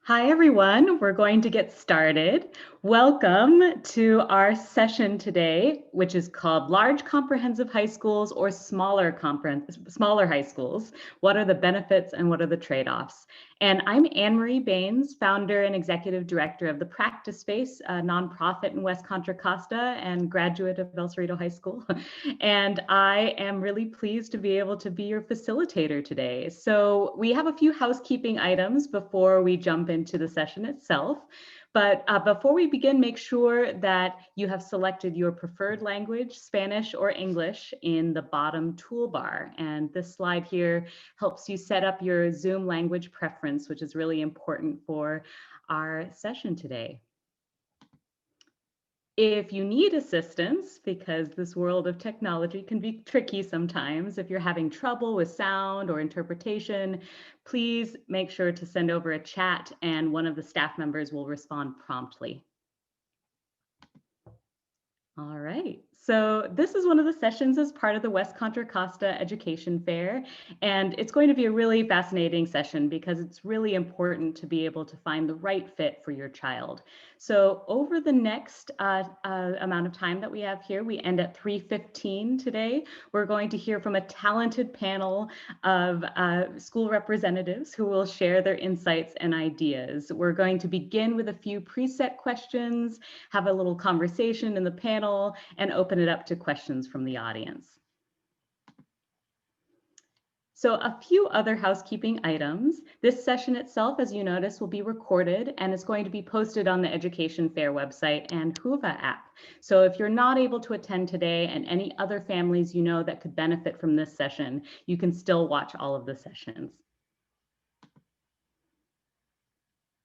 Hi, everyone. We're going to get started. Welcome to our session today, which is called Large Comprehensive High Schools or Smaller High Schools. What are the benefits and what are the trade-offs? And I'm Anne-Marie Baines, founder and executive director of the Practice Space, a nonprofit in West Contra Costa and graduate of El Cerrito High School. And I am really pleased to be able to be your facilitator today. So we have a few housekeeping items before we jump into the session itself. But before we begin, make sure that you have selected your preferred language, Spanish or English, in the bottom toolbar. And this slide here helps you set up your Zoom language preference, which is really important for our session today. If you need assistance, because this world of technology can be tricky sometimes, if you're having trouble with sound or interpretation, please make sure to send over a chat and one of the staff members will respond promptly. All right, so this is one of the sessions as part of the West Contra Costa Education Fair, and it's going to be a really fascinating session because it's really important to be able to find the right fit for your child. So over the next amount of time that we have here, we end at 3:15 today. We're going to hear from a talented panel of school representatives who will share their insights and ideas. We're going to begin with a few preset questions, have a little conversation in the panel, and open it up to questions from the audience. So a few other housekeeping items. This session itself, as you notice, will be recorded and is going to be posted on the Education Fair website and Whova app. So if you're not able to attend today and any other families you know that could benefit from this session, you can still watch all of the sessions.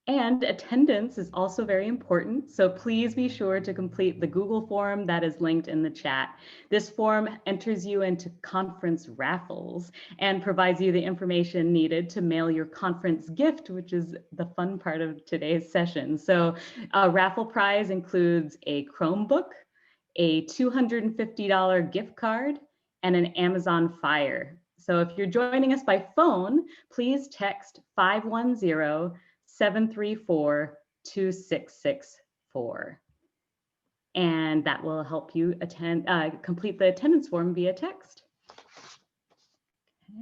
And attendance is also very important, so please be sure to complete the Google form that is linked in the chat. This form enters you into conference raffles and provides you the information needed to mail your conference gift, which is the fun part of today's session. So a raffle prize includes a Chromebook, a $250 gift card, and an Amazon Fire. So if you're joining us by phone, please text 510-734-2664. And that will help you complete the attendance form via text.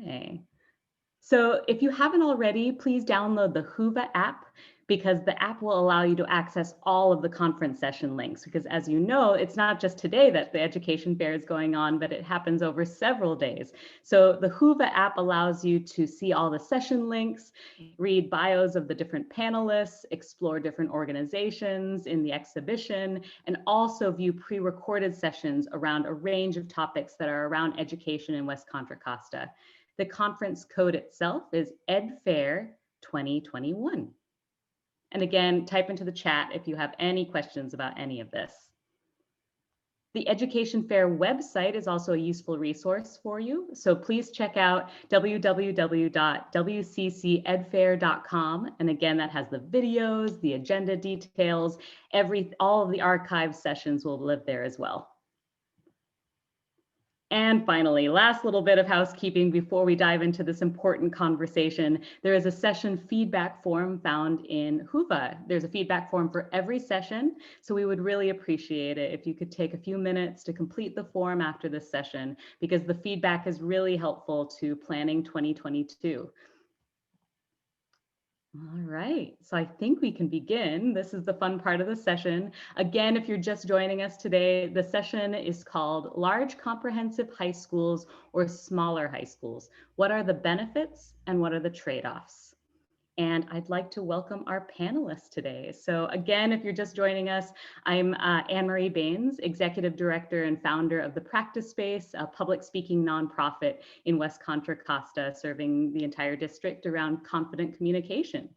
Okay. So if you haven't already, please download the Whova app because the app will allow you to access all of the conference session links. Because as you know, it's not just today that the education fair is going on, but it happens over several days. So the Whova app allows you to see all the session links, read bios of the different panelists, explore different organizations in the exhibition, and also view pre-recorded sessions around a range of topics that are around education in West Contra Costa. The conference code itself is EdFair 2021. And again, type into the chat if you have any questions about any of this. The Education Fair website is also a useful resource for you. So please check out www.wccedfair.com. And again, that has the videos, the agenda details, all of the archive sessions will live there as well. And finally, last little bit of housekeeping before we dive into this important conversation. There is a session feedback form found in Whova. There's a feedback form for every session, so we would really appreciate it if you could take a few minutes to complete the form after this session, because the feedback is really helpful to planning 2022. All right, so I think we can begin. This is the fun part of the session. Again, if you're just joining us today, the session is called Large Comprehensive High Schools or Smaller High Schools. What are the benefits and what are the trade-offs? And I'd like to welcome our panelists today. So again, if you're just joining us, I'm Anne-Marie Baines, Executive Director and founder of the Practice Space, a public speaking nonprofit in West Contra Costa, serving the entire district around confident communication.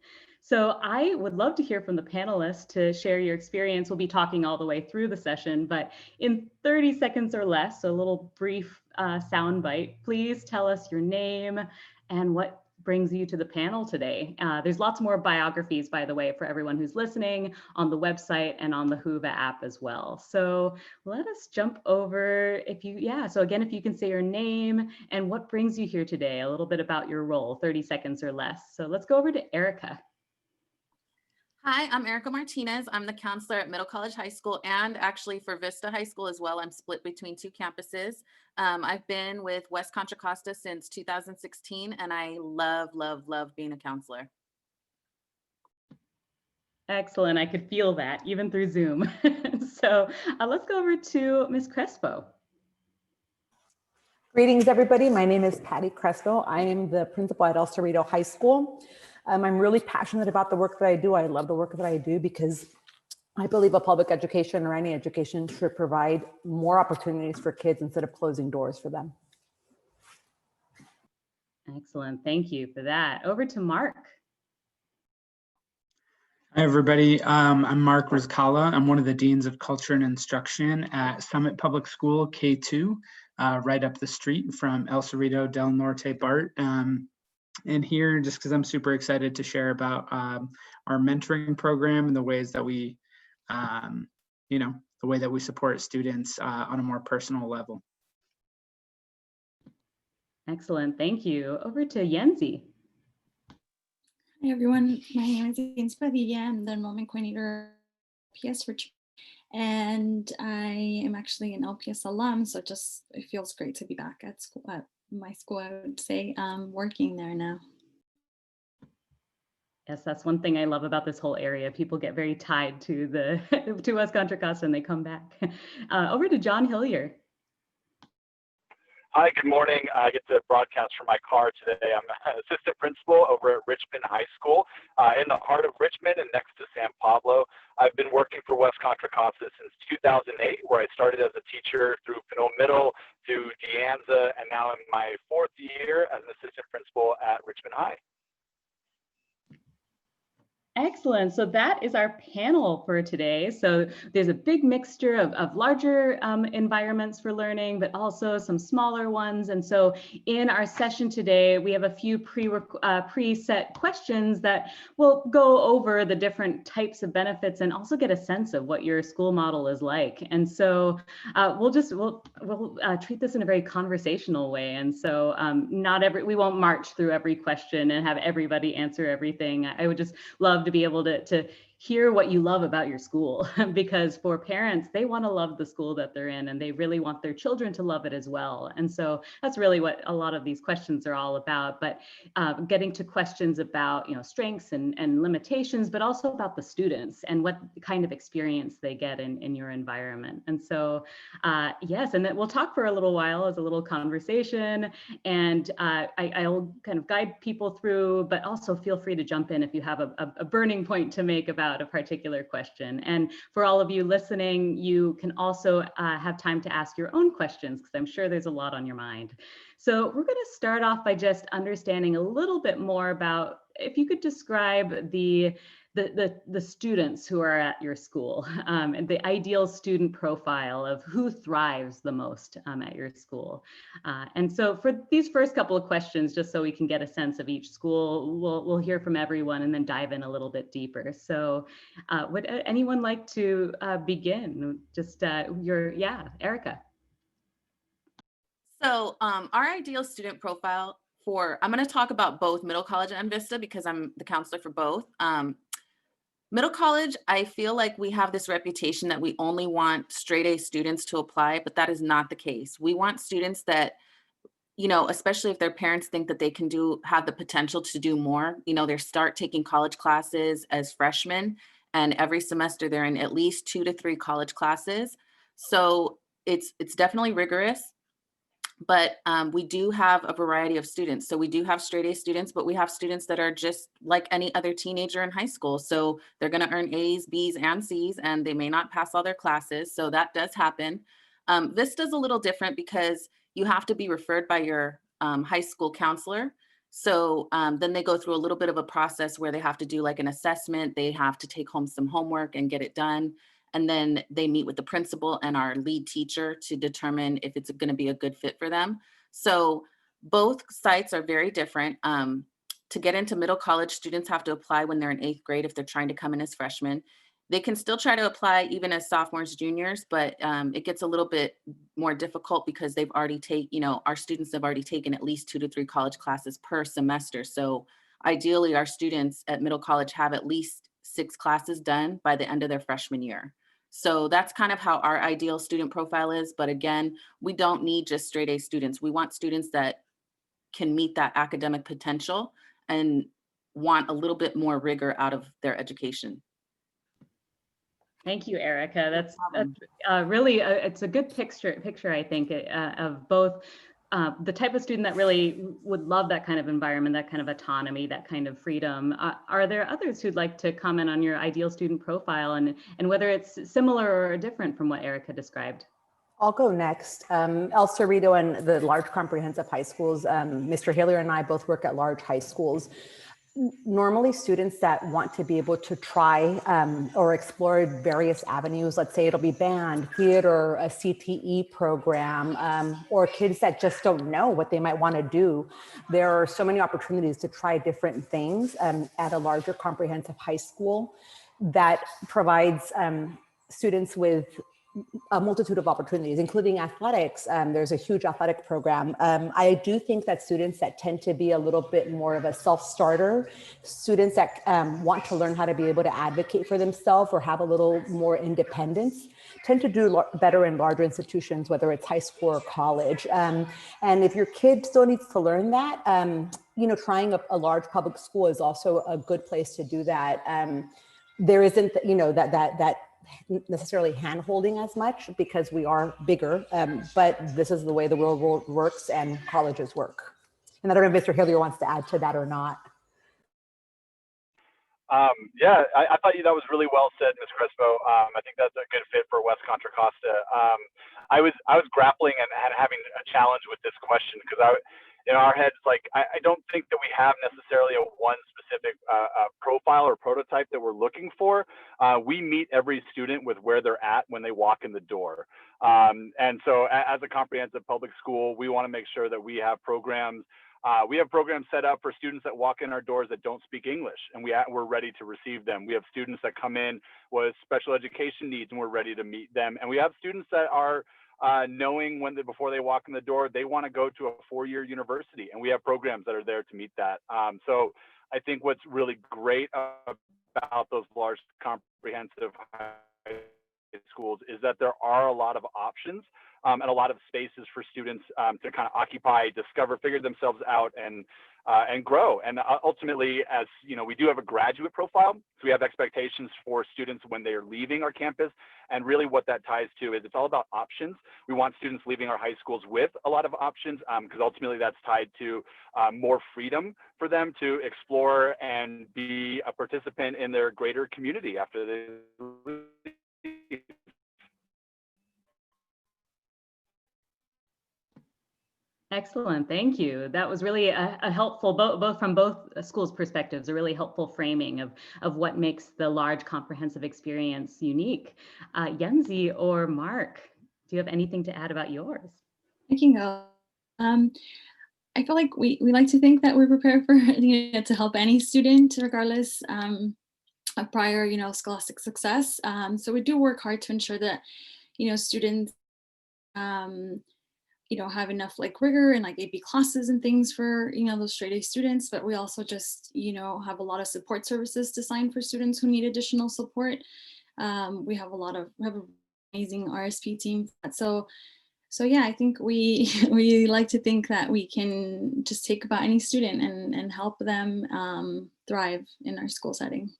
So I would love to hear from the panelists to share your experience. We'll be talking all the way through the session, but in 30 seconds or less, so a little brief sound bite, please tell us your name and what brings you to the panel today. There's lots more biographies, by the way, for everyone who's listening on the website and on the Whova app as well. So let us jump over so again, if you can say your name and what brings you here today, a little bit about your role, 30 seconds or less. So let's go over to Erica. Hi, I'm Erica Martinez. I'm the counselor at Middle College High School and actually for Vista High School as well. I'm split between two campuses. I've been with West Contra Costa since 2016, and I love, love, love being a counselor. Excellent. I could feel that even through Zoom. So let's go over to Ms. Crespo. Greetings, everybody. My name is Patty Crespo. I am the principal at El Cerrito High School. I'm really passionate about the work that I do. I love the work that I do because I believe a public education or any education should provide more opportunities for kids instead of closing doors for them. Excellent. Thank you for that. Over to Mark. Hi, everybody. I'm Mark Rizkala. I'm one of the Deans of Culture and Instruction at Summit Public School K2, right up the street from El Cerrito Del Norte BART. And here, just because I'm super excited to share about our mentoring program and the ways that we, the way that we support students on a more personal level. Excellent. Thank you. Over to Yenzi. Hi everyone, my name is Ines Padilla. I'm the enrollment coordinator at LPS Richmond, and I am actually an LPS alum, so it feels great to be back at school, at my school, I would say, working there now. Yes, that's one thing I love about this whole area. People get very tied to to West Contra Costa and they come back. Over to John Hillier. Hi, good morning. I get to broadcast from my car today. I'm an assistant principal over at Richmond High School in the heart of Richmond and next to San Pablo. I've been working for West Contra Costa since 2008, where I started as a teacher through Pinot Middle to De Anza, and now I'm in my 4th year as an assistant principal at Richmond High. Excellent. So that is our panel for today. So there's a big mixture of larger environments for learning, but also some smaller ones. And so in our session today, we have a few preset questions that will go over the different types of benefits and also get a sense of what your school model is like. And so we'll treat this in a very conversational way. And so we won't march through every question and have everybody answer everything. I would just love to be able to hear what you love about your school, because for parents, they want to love the school that they're in and they really want their children to love it as well. And so that's really what a lot of these questions are all about, but getting to questions about strengths and limitations, but also about the students and what kind of experience they get in your environment. And so yes, and then we'll talk for a little while as a little conversation, and I'll kind of guide people through, but also feel free to jump in if you have a burning point to make about a particular question. And for all of you listening, you can also have time to ask your own questions, because I'm sure there's a lot on your mind. So we're going to start off by just understanding a little bit more about, if you could describe the students who are at your school, and the ideal student profile of who thrives the most at your school. And so for these first couple of questions, just so we can get a sense of each school, we'll hear from everyone and then dive in a little bit deeper. So would anyone like to begin? Just Erica. So our ideal student profile I'm going to talk about both Middle College and Vista because I'm the counselor for both. Middle college, I feel like we have this reputation that we only want straight A students to apply, but that is not the case. We want students that, especially if their parents think that they can have the potential to do more, they start taking college classes as freshmen, and every semester they're in at least 2 to 3 college classes. So it's definitely rigorous. But we do have a variety of students. So we do have straight A students, but we have students that are just like any other teenager in high school. So they're going to earn A's, B's, and C's, and they may not pass all their classes. So that does happen. Vista's a little different because you have to be referred by your high school counselor. So then they go through a little bit of a process where they have to do like an assessment. They have to take home some homework and get it done. And then they meet with the principal and our lead teacher to determine if it's going to be a good fit for them. So both sites are very different. To get into middle college, students have to apply when they're in 8th grade if they're trying to come in as freshmen. They can still try to apply even as sophomores, juniors, but it gets a little bit more difficult because they've already our students have already taken at least 2 to 3 college classes per semester. So ideally, our students at middle college have at least 6 classes done by the end of their freshman year. So that's kind of how our ideal student profile is. But again, we don't need just straight A students. We want students that can meet that academic potential and want a little bit more rigor out of their education. Thank you, Erica. That's really it's a good picture I think of both the type of student that really would love that kind of environment, that kind of autonomy, that kind of freedom. Are there others who'd like to comment on your ideal student profile and whether it's similar or different from what Erica described? I'll go next. El Cerrito and the large comprehensive high schools, Mr. Hillier and I both work at large high schools. Normally students that want to be able to try or explore various avenues, let's say it'll be band, theater, a CTE program, or kids that just don't know what they might want to do. There are so many opportunities to try different things at a larger comprehensive high school that provides students with a multitude of opportunities, including athletics. There's a huge athletic program. I do think that students that tend to be a little bit more of a self-starter, students that want to learn how to be able to advocate for themselves or have a little more independence, tend to do better in larger institutions, whether it's high school or college. And if your kid still needs to learn that, trying a large public school is also a good place to do that. There isn't, that necessarily hand-holding as much because we are bigger, but this is the way the world works and colleges work. And I don't know if Mr. Hillier wants to add to that or not. Yeah, I thought that was really well said, Ms. Crespo. I think that's a good fit for West Contra Costa. I was grappling and having a challenge with this question because in our heads, like I don't think that we have necessarily a one specific profile or prototype that we're looking for. We meet every student with where they're at when they walk in the door. And so as a comprehensive public school, we want to make sure that we have programs. We have programs set up for students that walk in our doors that don't speak English, and we're ready to receive them. We have students that come in with special education needs, and we're ready to meet them. And we have students that are knowing before they walk in the door, they want to go to a 4-year university, and we have programs that are there to meet that. So I think what's really great about those large comprehensive high schools is that there are a lot of options and a lot of spaces for students to kind of occupy, discover, figure themselves out, and grow. And ultimately, as you know, we do have a graduate profile, so we have expectations for students when they are leaving our campus. And really, what that ties to is it's all about options. We want students leaving our high schools with a lot of options because ultimately that's tied to more freedom for them to explore and be a participant in their greater community after they leave. Excellent, thank you. That was really a helpful, both from both schools' perspectives, a really helpful framing of what makes the large comprehensive experience unique. Yenzi or Mark, do you have anything to add about yours? I can go. I feel like we like to think that we're prepared for to help any student regardless of prior scholastic success. So we do work hard to ensure that students have enough rigor and AP classes and things for those straight A students, but we also just have a lot of support services designed for students who need additional support. We have an amazing RSP team. So yeah, I think we like to think that we can just take about any student and help them thrive in our school setting.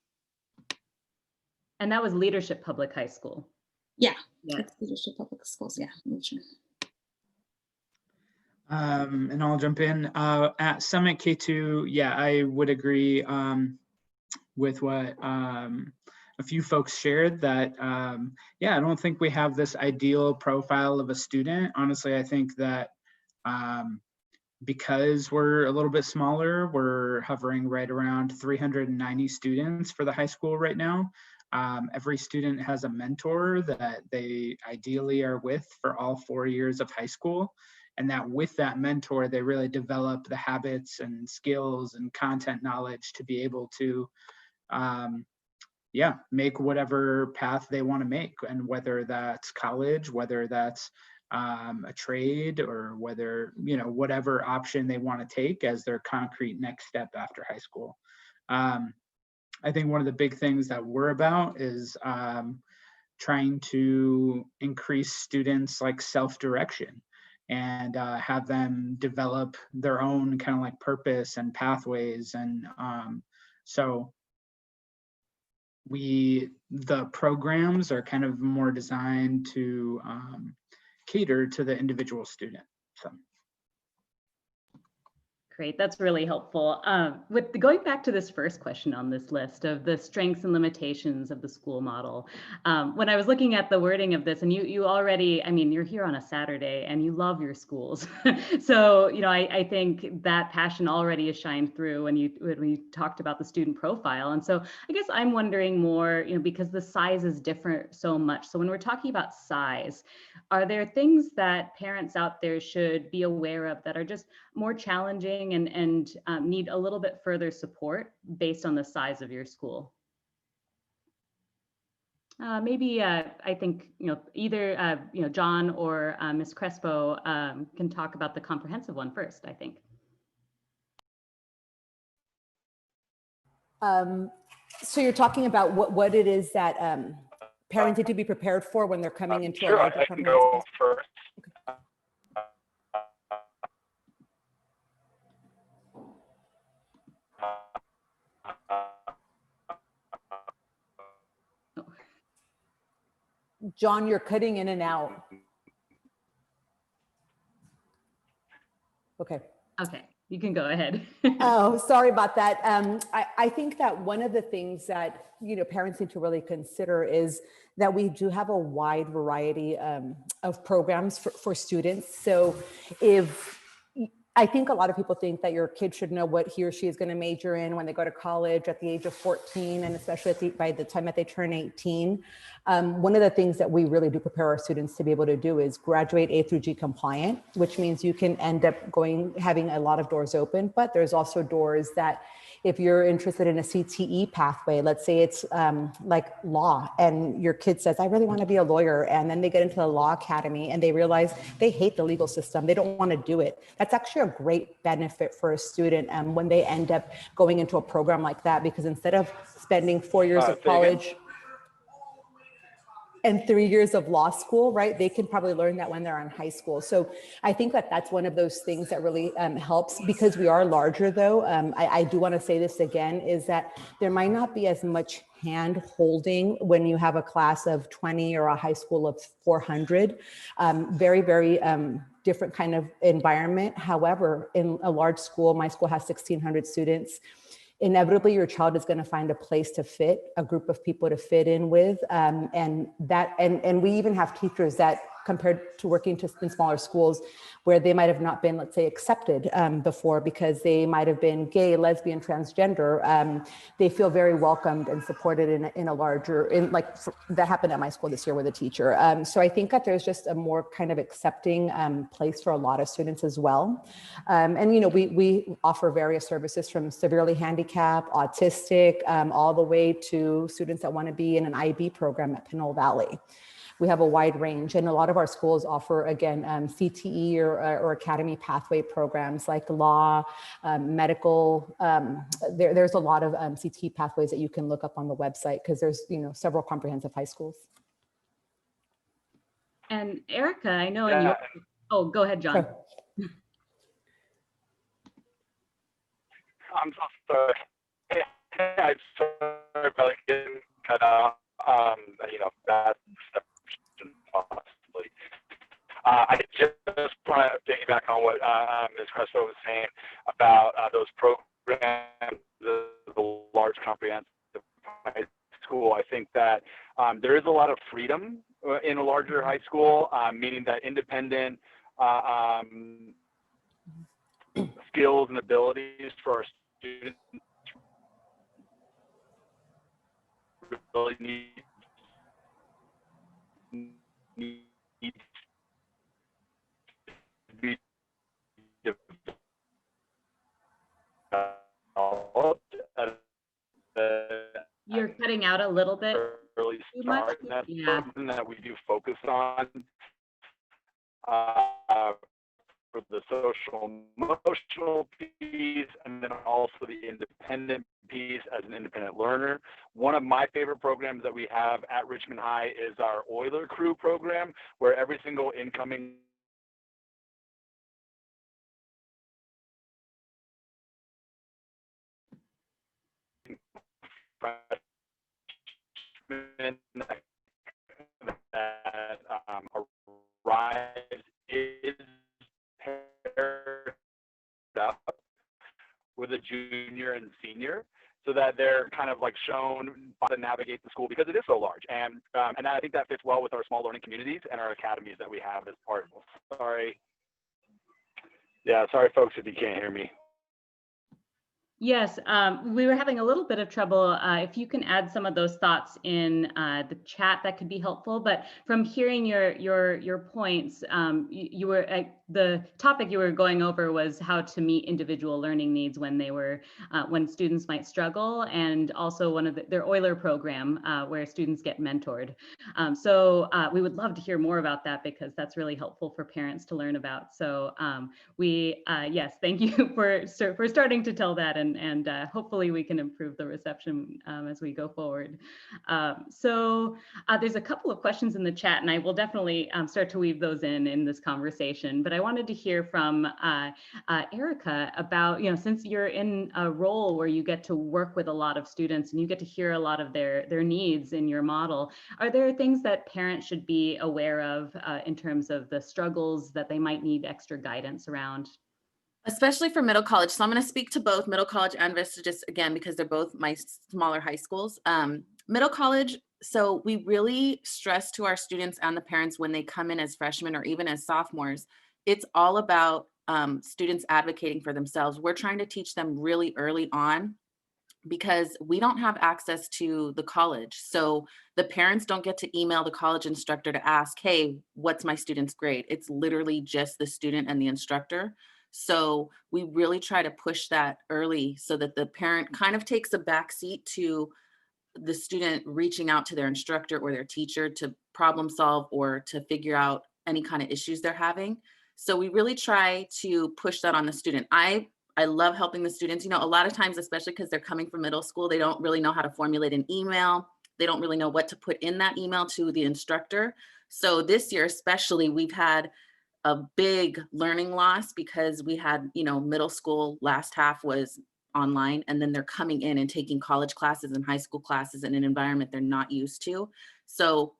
And that was Leadership Public High School. Yeah, it's Leadership Public Schools. Yeah. And I'll jump in. At Summit K2, yeah, I would agree with what a few folks shared that, yeah, I don't think we have this ideal profile of a student. Honestly, I think that because we're a little bit smaller, we're hovering right around 390 students for the high school right now. Every student has a mentor that they ideally are with for all 4 years of high school. And that with that mentor, they really develop the habits and skills and content knowledge to be able to, make whatever path they want to make. And whether that's college, whether that's a trade, or whether, whatever option they want to take as their concrete next step after high school. I think one of the big things that we're about is trying to increase students like self-direction and have them develop their own kind of like purpose and pathways. And so the programs are kind of more designed to cater to the individual student. So. Great, that's really helpful. With going back to this first question on this list of the strengths and limitations of the school model, when I was looking at the wording of this, and you already, I mean, you're here on a Saturday and you love your schools. So, you know, I think that passion already is shined through when you talked about the student profile. And so I guess I'm wondering more, you know, because the size is different so much. So when we're talking about size, are there things that parents out there should be aware of that are just more challenging and need a little bit further support based on the size of your school? Maybe I think, you know, either you know, John or Ms. Crespo can talk about the comprehensive one first, I think. So you're talking about what it is that parents need to be prepared for when they're coming into a larger I can go first. John, you're cutting in and out. Okay. Okay, you can go ahead. Oh, sorry about that. I think that one of the things that, you know, parents need to really consider is that we do have a wide variety of programs for students. So I think a lot of people think that your kid should know what he or she is going to major in when they go to college at the age of 14, and especially by the time that they turn 18. One of the things that we really do prepare our students to be able to do is graduate A through G compliant, which means you can end up having a lot of doors open, but there's also doors that if you're interested in a CTE pathway, let's say it's like law, and your kid says, I really want to be a lawyer. And then they get into the law academy and they realize they hate the legal system. They don't want to do it. That's actually a great benefit for a student when they end up going into a program like that, because instead of spending 4 years of college and 3 years of law school, right? They can probably learn that when they're in high school. So I think that that's one of those things that really helps. Because we are larger though, I do want to say this again, is that there might not be as much hand holding when you have a class of 20 or a high school of 400. Very, very different kind of environment. However, in a large school, my school has 1,600 students. Inevitably, your child is going to find a place to fit, a group of people to fit in with, and we even have teachers that, compared to working in smaller schools, where they might have not been, let's say, accepted before because they might have been gay, lesbian, transgender. They feel very welcomed and supported in a larger, that happened at my school this year with a teacher. So I think that there's just a more kind of accepting place for a lot of students as well. And you know, we offer various services from severely handicapped, autistic, all the way to students that want to be in an IB program at Pinole Valley. We have a wide range, and a lot of our schools offer, again, CTE or academy pathway programs like law, medical. There's a lot of CTE pathways that you can look up on the website, because there's, you know, several comprehensive high schools. And Erica, I know in your, oh, go ahead, John. Sure. I'm so sorry. I'm sorry about getting cut off. You know, that possibly. I just want to piggyback on what Ms. Crespo was saying about those programs, the large comprehensive high school. I think that there is a lot of freedom in a larger high school, meaning that independent skills and abilities for our students really need to be developed at You're cutting out a little bit. early start. And that's something that we do focus on for the social emotional piece, and then also the independent piece as an independent learner. One of my favorite programs that we have at Richmond High is our Oiler Crew program, where every single incoming freshman that arrives is paired up with a junior and senior, so that they're kind of like shown how to navigate the school, because it is so large. And I think that fits well with our small learning communities and our academies that we have as part. Sorry. Yeah, sorry folks if you can't hear me. Yes, we were having a little bit of trouble. If you can add some of those thoughts in the chat, that could be helpful. But from hearing your points, you were the topic you were going over was how to meet individual learning needs when they were when students might struggle, and also one of their Euler program where students get mentored. So we would love to hear more about that, because that's really helpful for parents to learn about. So yes, thank you for starting to tell that, and hopefully we can improve the reception as we go forward. So there's a couple of questions in the chat, and I will definitely start to weave those in this conversation. But I wanted to hear from Erica about, since you're in a role where you get to work with a lot of students and you get to hear a lot of their needs in your model, are there things that parents should be aware of in terms of the struggles that they might need extra guidance around? Especially for middle college. So I'm going to speak to both middle college and Vista, just again, because they're both my smaller high schools. Middle college, so we really stress to our students and the parents when they come in as freshmen or even as sophomores, it's all about students advocating for themselves. We're trying to teach them really early on, because we don't have access to the college. So the parents don't get to email the college instructor to ask, hey, what's my student's grade? It's literally just the student and the instructor. So we really try to push that early so that the parent kind of takes a backseat to the student reaching out to their instructor or their teacher to problem solve or to figure out any kind of issues they're having. So we really try to push that on the student. I love helping the students. A lot of times, especially because they're coming from middle school, they don't really know how to formulate an email. They don't really know what to put in that email to the instructor. So this year, especially, we've had a big learning loss because we had, middle school last half was online, and then they're coming in and taking college classes and high school classes in an environment they're not used to. So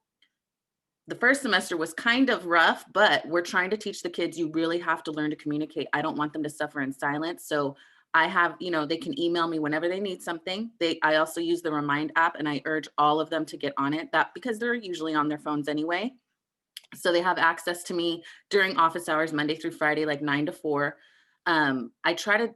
the first semester was kind of rough, but we're trying to teach the kids, you really have to learn to communicate. I don't want them to suffer in silence. So I have, they can email me whenever they need something. I also use the Remind app, and I urge all of them to get on it, that because they're usually on their phones anyway. So they have access to me during office hours, Monday through Friday, like 9 to 4. I try to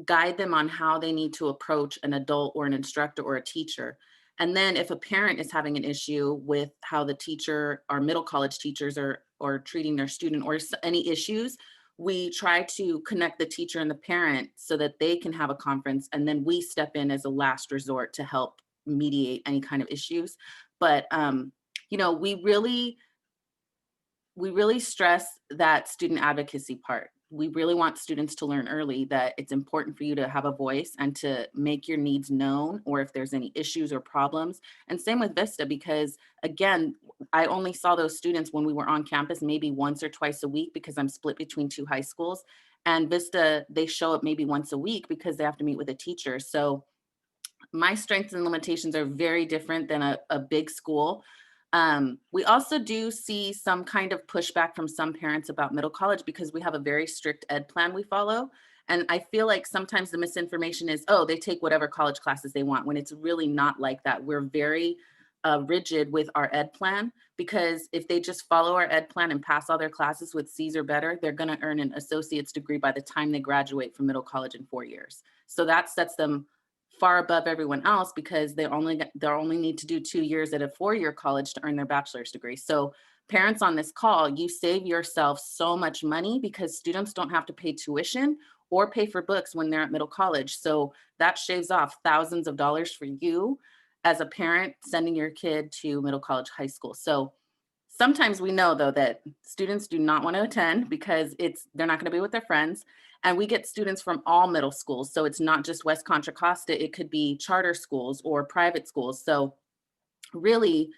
guide them on how they need to approach an adult or an instructor or a teacher. And then if a parent is having an issue with how the teacher, our middle college teachers are treating their student, or any issues, we try to connect the teacher and the parent so that they can have a conference. And then we step in as a last resort to help mediate any kind of issues. But, we really stress that student advocacy part. We really want students to learn early that it's important for you to have a voice and to make your needs known, or if there's any issues or problems. And same with Vista, because again, I only saw those students when we were on campus maybe once or twice a week, because I'm split between 2 high schools. And Vista, they show up maybe once a week because they have to meet with a teacher. So my strengths and limitations are very different than a big school. We also do see some kind of pushback from some parents about middle college, because we have a very strict ed plan we follow. And I feel like sometimes the misinformation is, oh, they take whatever college classes they want, when it's really not like that. We're very rigid with our ed plan, because if they just follow our ed plan and pass all their classes with C's or better, they're going to earn an associate's degree by the time they graduate from middle college in 4 years. So that sets them far above everyone else, because they only need to do 2 years at a 4-year college to earn their bachelor's degree. So parents on this call, you save yourself so much money, because students don't have to pay tuition or pay for books when they're at middle college. So that shaves off thousands of dollars for you as a parent sending your kid to middle college, high school. So Sometimes we know though that students do not want to attend because they're not going to be with their friends. And we get students from all middle schools. So it's not just West Contra Costa, it could be charter schools or private schools. So really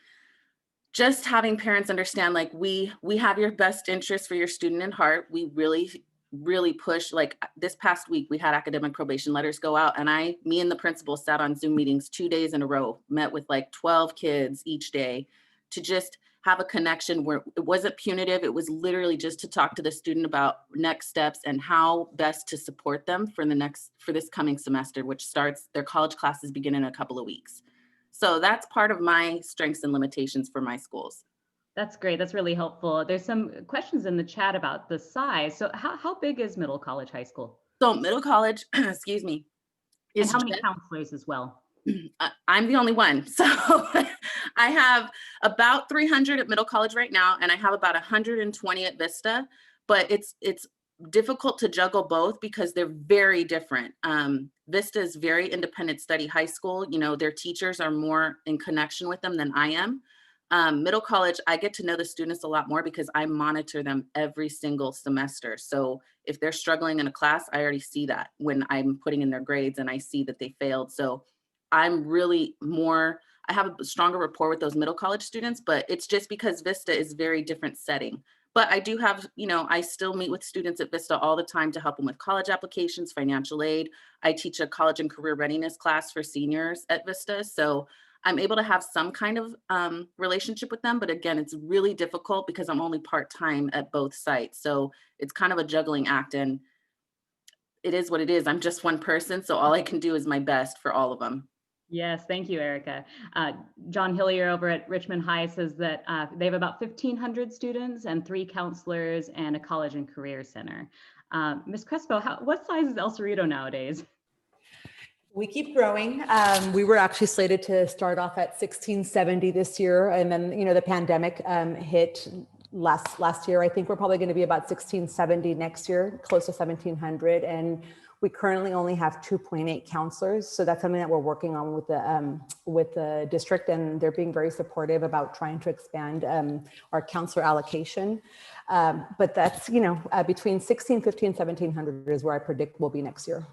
just having parents understand, like, we have your best interest for your student in heart. We really push, like this past week, we had academic probation letters go out, and me and the principal sat on Zoom meetings 2 days in a row, met with like 12 kids each day to just have a connection where it wasn't punitive. It was literally just to talk to the student about next steps and how best to support them for this coming semester, which starts, their college classes begin in a couple of weeks. So that's part of my strengths and limitations for my schools. That's great. That's really helpful. There's some questions in the chat about the size. So how big is Middle College High School? So Middle College, excuse me. And how many counselors as well? I'm the only one. So I have about 300 at Middle College right now, and I have about 120 at Vista, but it's difficult to juggle both because they're very different. Vista is very independent study high school. You know, their teachers are more in connection with them than I am. Middle College, I get to know the students a lot more because I monitor them every single semester. So if they're struggling in a class, I already see that when I'm putting in their grades and I see that they failed. So I'm really I have a stronger rapport with those Middle College students, but it's just because Vista is very different setting. But I do have, I still meet with students at Vista all the time to help them with college applications, financial aid. I teach a college and career readiness class for seniors at Vista. So I'm able to have some kind of relationship with them. But again, it's really difficult because I'm only part-time at both sites. So it's kind of a juggling act, and it is what it is. I'm just one person. So all I can do is my best for all of them. Yes, thank you, Erica. John Hillier over at Richmond High says that they have about 1,500 students and 3 counselors and a college and career center. Ms. Crespo, what size is El Cerrito nowadays? We keep growing. We were actually slated to start off at 1670 this year, and then the pandemic hit last year. I think we're probably going to be about 1670 next year, close to 1,700, and we currently only have 2.8 counselors. So that's something that we're working on with the district, and they're being very supportive about trying to expand our counselor allocation. But that's, between 1,650 and 1,700 is where I predict we'll be next year.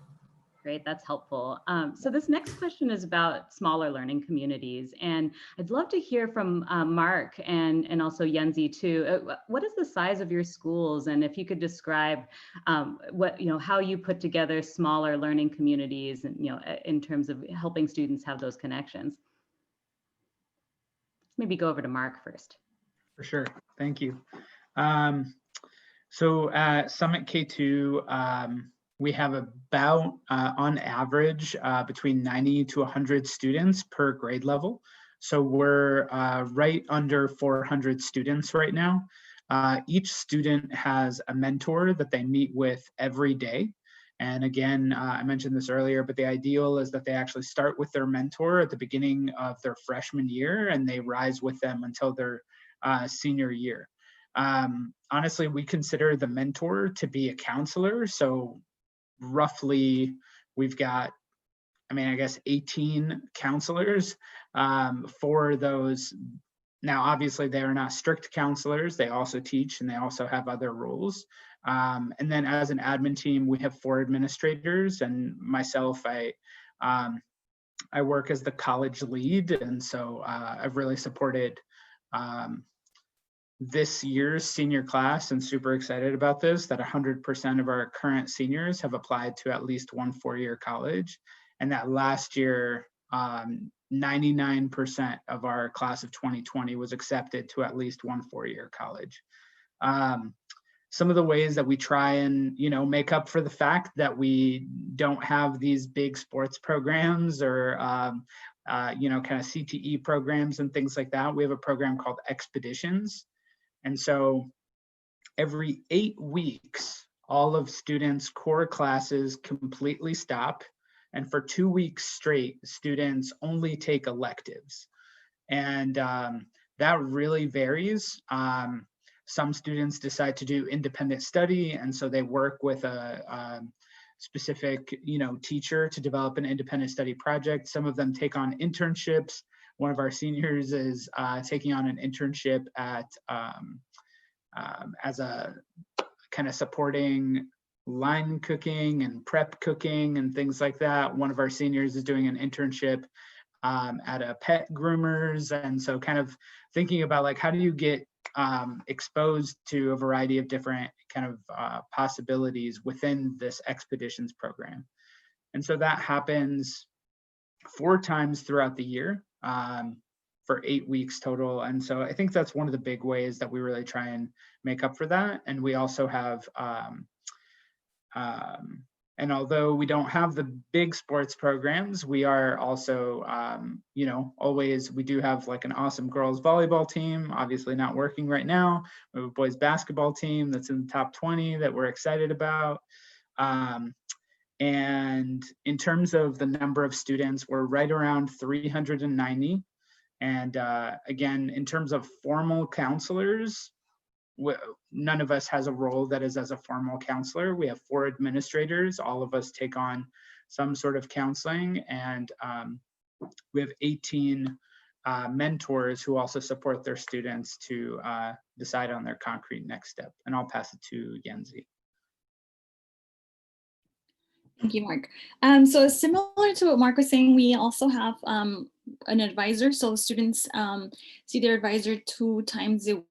Great, that's helpful. So this next question is about smaller learning communities, and I'd love to hear from Mark and also Yenzi too. What is the size of your schools, and if you could describe how you put together smaller learning communities, and in terms of helping students have those connections. Let's maybe go over to Mark first. For sure, thank you. So at Summit K2. We have about, on average, between 90 to 100 students per grade level. So we're right under 400 students right now. Each student has a mentor that they meet with every day. And again, I mentioned this earlier, but the ideal is that they actually start with their mentor at the beginning of their freshman year, and they rise with them until their senior year. Honestly, we consider the mentor to be a counselor. So roughly we've got, I guess 18 counselors for those. Now, obviously they are not strict counselors. They also teach and they also have other roles. And then as an admin team, we have 4 administrators, and myself, I work as the college lead. And so I've really supported this year's senior class, and super excited about this, that 100% of our current seniors have applied to at least one 4-year college. And that last year, 99% of our class of 2020 was accepted to at least one 4-year college. Some of the ways that we try and, make up for the fact that we don't have these big sports programs or, kind of CTE programs and things like that. We have a program called Expeditions. And so every 8 weeks, all of students' core classes completely stop. And for 2 weeks straight, students only take electives. And that really varies. Some students decide to do independent study, and so they work with a specific, teacher to develop an independent study project. Some of them take on internships. one of our seniors is taking on an internship at as a kind of supporting line cooking and prep cooking and things like that. One of our seniors is doing an internship at a pet groomers. And so kind of thinking about like, how do you get exposed to a variety of different kind of possibilities within this expeditions program. And so that happens 4 times throughout the year for 8 weeks total. And so I think that's one of the big ways that we really try and make up for that. And we also have, and although we don't have the big sports programs, we are also, you know, always, we do have like an awesome girls volleyball team, obviously not working right now. We have a boys basketball team that's in the top 20 that we're excited about. And in terms of the number of students, we're right around 390. And again, in terms of formal counselors, none of us has a role that is as a formal counselor. We have 4 administrators. All of us take on some sort of counseling, and we have 18 mentors who also support their students to decide on their concrete next step. And I'll pass it to Yenzi. Thank you, Mark. So similar to what Mark was saying, we also have an advisor. So students see their advisor 2 times a week.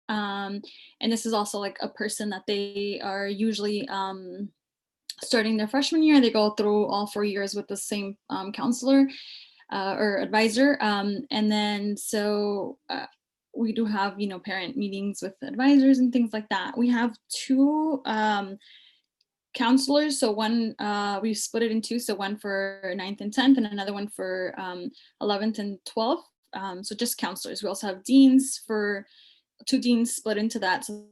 And this is also like a person that they are usually starting their freshman year. They go through all 4 years with the same counselor or advisor. And then so we do have, you know, parent meetings with advisors and things like that. We have 2 counselors. So one, we split it in 2. So one for 9th and 10th and another one for 11th and 12th. So just counselors. We also have deans for 2 deans split into that. So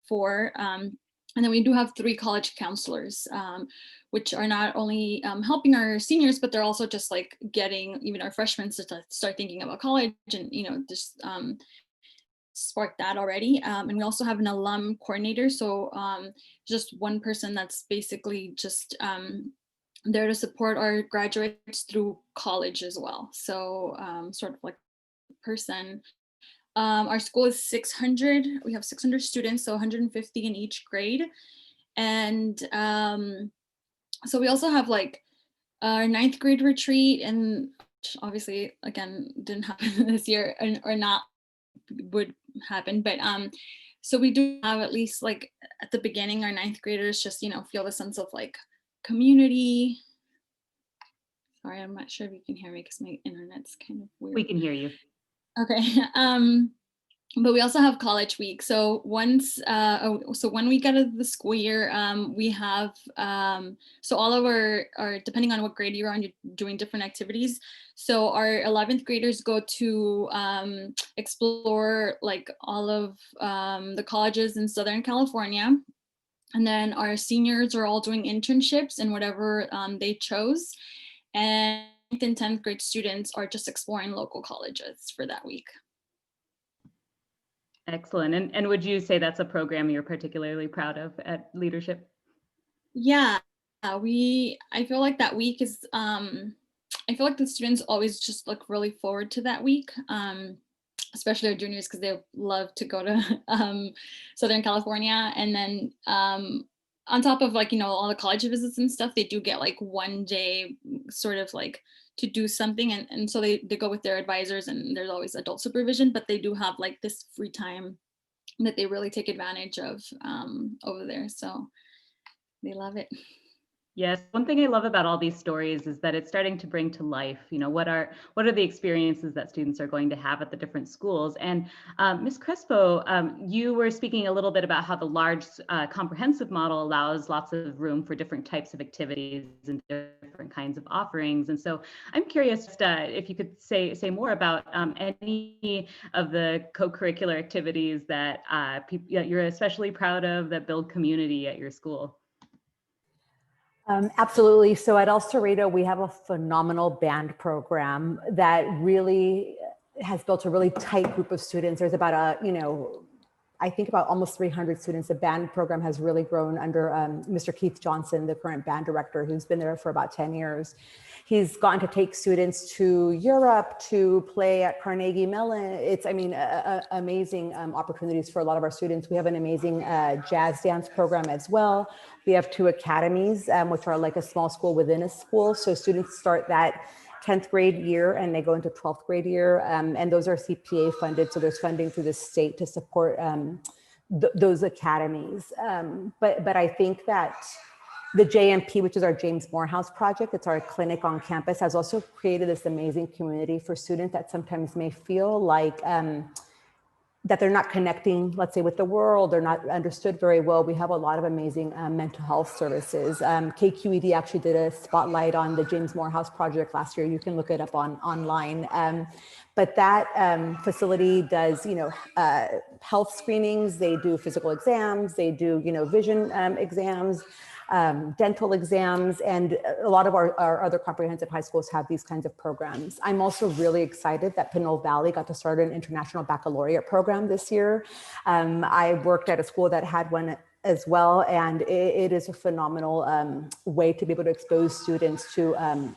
4. And then we do have 3 college counselors, which are not only helping our seniors, but they're also just like getting even our freshmen to start thinking about college and, you know, just spark that already. And we also have an alum coordinator. So just one person that's basically just there to support our graduates through college as well. So sort of like person. Our school is 600. We have 600 students, so 150 in each grade. And so we also have like our 9th grade retreat, and obviously, again, didn't happen this year or not would happen. But so we do have at least like at the beginning, our 9th graders just, you know, feel the sense of like community. Sorry, I'm not sure if you can hear me because my internet's kind of weird. We can hear you. Okay. But we also have college week. So once, so 1 week out of the school year, we have, so all of our, depending on what grade you're on, you're doing different activities. So our 11th graders go to explore like all of the colleges in Southern California. And then our seniors are all doing internships in whatever they chose. And 9th and 10th grade students are just exploring local colleges for that week. Excellent. And would you say that's a program you're particularly proud of at Leadership? Yeah, I feel like that week is, I feel like the students always just look really forward to that week, especially our juniors, because they love to go to Southern California. And then on top of like, you know, all the college visits and stuff, they do get like 1 day sort of like to do something. And so they go with their advisors, and there's always adult supervision, but they do have like this free time that they really take advantage of over there. So they love it. Yes, one thing I love about all these stories is that it's starting to bring to life, you know, what are the experiences that students are going to have at the different schools. And Ms. Crespo, you were speaking a little bit about how the large comprehensive model allows lots of room for different types of activities and different kinds of offerings. And so I'm curious if you could say more about any of the co-curricular activities that you're especially proud of that build community at your school. Absolutely. So at El Cerrito, we have a phenomenal band program that really has built a really tight group of students. There's about I think about almost 300 students. The band program has really grown under Mr. Keith Johnson, the current band director, who's been there for about 10 years. He's gotten to take students to Europe to play at Carnegie Mellon. It's, I mean, amazing opportunities for a lot of our students. We have an amazing jazz dance program as well. We have 2 academies, which are like a small school within a school. So students start that 10th grade year and they go into 12th grade year. And those are CPA funded. So there's funding through the state to support those academies. But I think that the JMP, which is our James Morehouse project, it's our clinic on campus, has also created this amazing community for students that sometimes may feel like that they're not connecting, let's say, with the world, they're not understood very well. We have a lot of amazing mental health services. KQED actually did a spotlight on the James Morehouse project last year. You can look it up online. But that facility does, health screenings, they do physical exams, they do, vision exams, dental exams, and a lot of our other comprehensive high schools have these kinds of programs. I'm also really excited that Pinole Valley got to start an international baccalaureate program this year. I worked at a school that had one as well, and it is a phenomenal way to be able to expose students to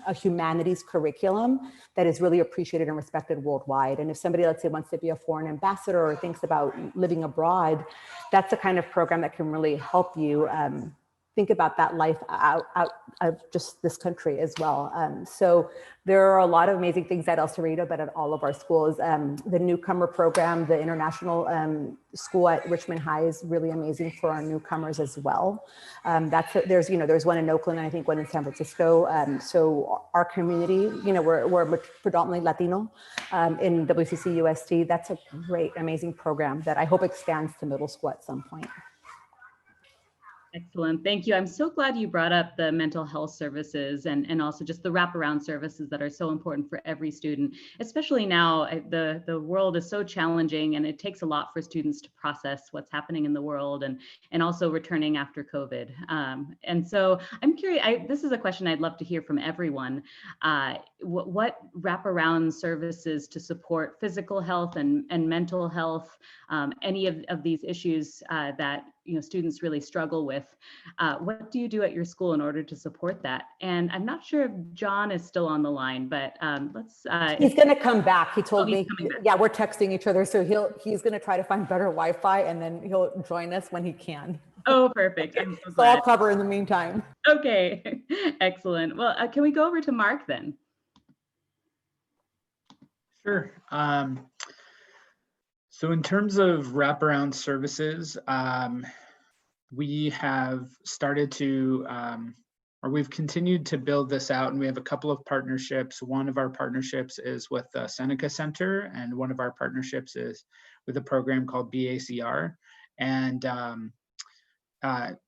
a humanities curriculum that is really appreciated and respected worldwide. And if somebody, let's say, wants to be a foreign ambassador or thinks about living abroad, that's the kind of program that can really help you think about that life out of just this country as well. So there are a lot of amazing things at El Cerrito, but at all of our schools. The newcomer program, the international school at Richmond High is really amazing for our newcomers as well. There's one in Oakland, and I think one in San Francisco. So our community, we're predominantly Latino in WCC UST. That's a great, amazing program that I hope expands to middle school at some point. Excellent. Thank you. I'm so glad you brought up the mental health services and also just the wraparound services that are so important for every student, especially now. The world is so challenging and it takes a lot for students to process what's happening in the world and also returning after COVID. And so I'm curious, this is a question I'd love to hear from everyone. What wraparound services to support physical health and mental health, any of these issues that students really struggle with. What do you do at your school in order to support that? And I'm not sure if John is still on the line, but he's going to come back. He told me, yeah, we're texting each other. So he's going to try to find better Wi-Fi and then he'll join us when he can. Oh, perfect. I'm so glad. So I'll cover in the meantime. Okay, excellent. Well, can we go over to Mark then? Sure. So in terms of wraparound services, we have started to, or we've continued to build this out, and we have a couple of partnerships. One of our partnerships is with the Seneca Center, and one of our partnerships is with a program called BACR. And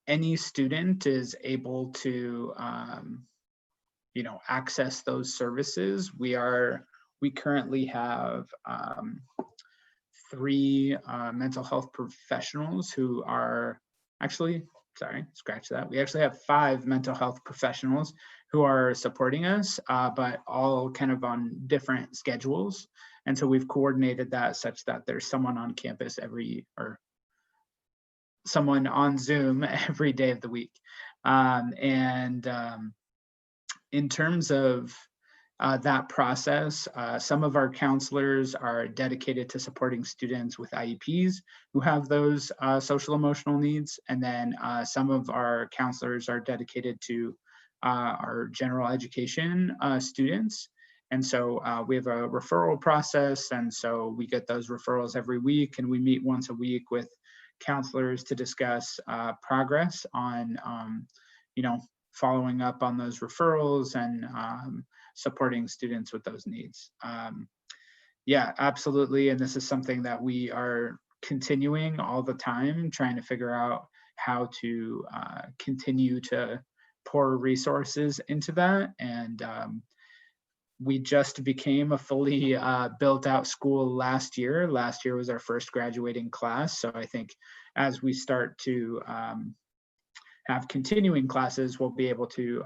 any student is able to, access those services. We currently have 3 mental health professionals who are scratch that. We actually have 5 mental health professionals who are supporting us, but all kind of on different schedules. And so we've coordinated that such that there's someone on campus or someone on Zoom every day of the week. In terms of that process, some of our counselors are dedicated to supporting students with IEPs who have those social emotional needs. And then some of our counselors are dedicated to our general education students. And so we have a referral process. And so we get those referrals every week, and we meet once a week with counselors to discuss progress on, following up on those referrals and supporting students with those needs. Yeah, absolutely. And this is something that we are continuing all the time, trying to figure out how to continue to pour resources into that. And we just became a fully built out school last year. Last year was our first graduating class. So I think as we start to have continuing classes, we'll be able to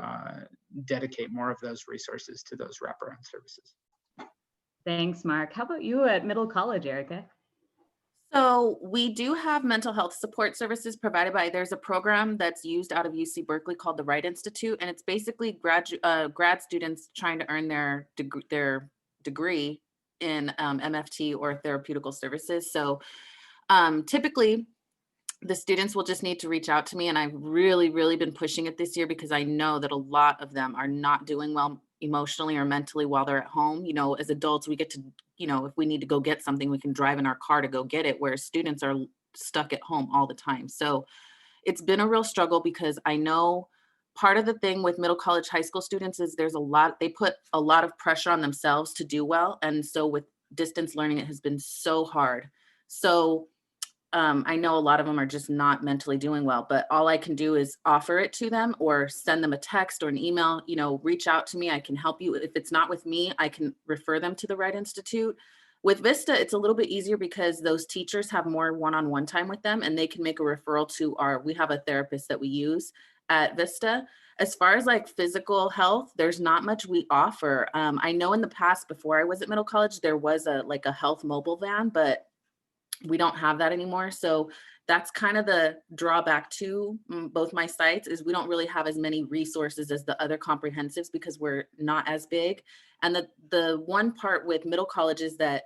dedicate more of those resources to those wraparound services. Thanks, Mark. How about you at Middle College, Erica? So we do have mental health support services provided by, there's a program that's used out of UC Berkeley called the Wright Institute, and it's basically grad students trying to earn their degree in MFT or therapeutical services. So typically the students will just need to reach out to me, and I've really been pushing it this year because I know that a lot of them are not doing well emotionally or mentally while they're at home. You know, as adults, we get to, you know, if we need to go get something, we can drive in our car to go get it, whereas students are stuck at home all the time. So it's been a real struggle because I know part of the thing with middle college, high school students is they put a lot of pressure on themselves to do well. And so with distance learning, it has been so hard. So I know a lot of them are just not mentally doing well, but all I can do is offer it to them or send them a text or an email, you know, reach out to me. I can help you. If it's not with me, I can refer them to the Wright Institute. With Vista, it's a little bit easier because those teachers have more one-on-one time with them, and they can make a referral to we have a therapist that we use at Vista. As far as like physical health, there's not much we offer. I know in the past, before I was at middle college, there was a health mobile van, but we don't have that anymore. So that's kind of the drawback to both my sites, is we don't really have as many resources as the other comprehensives because we're not as big. And the one part with middle college is that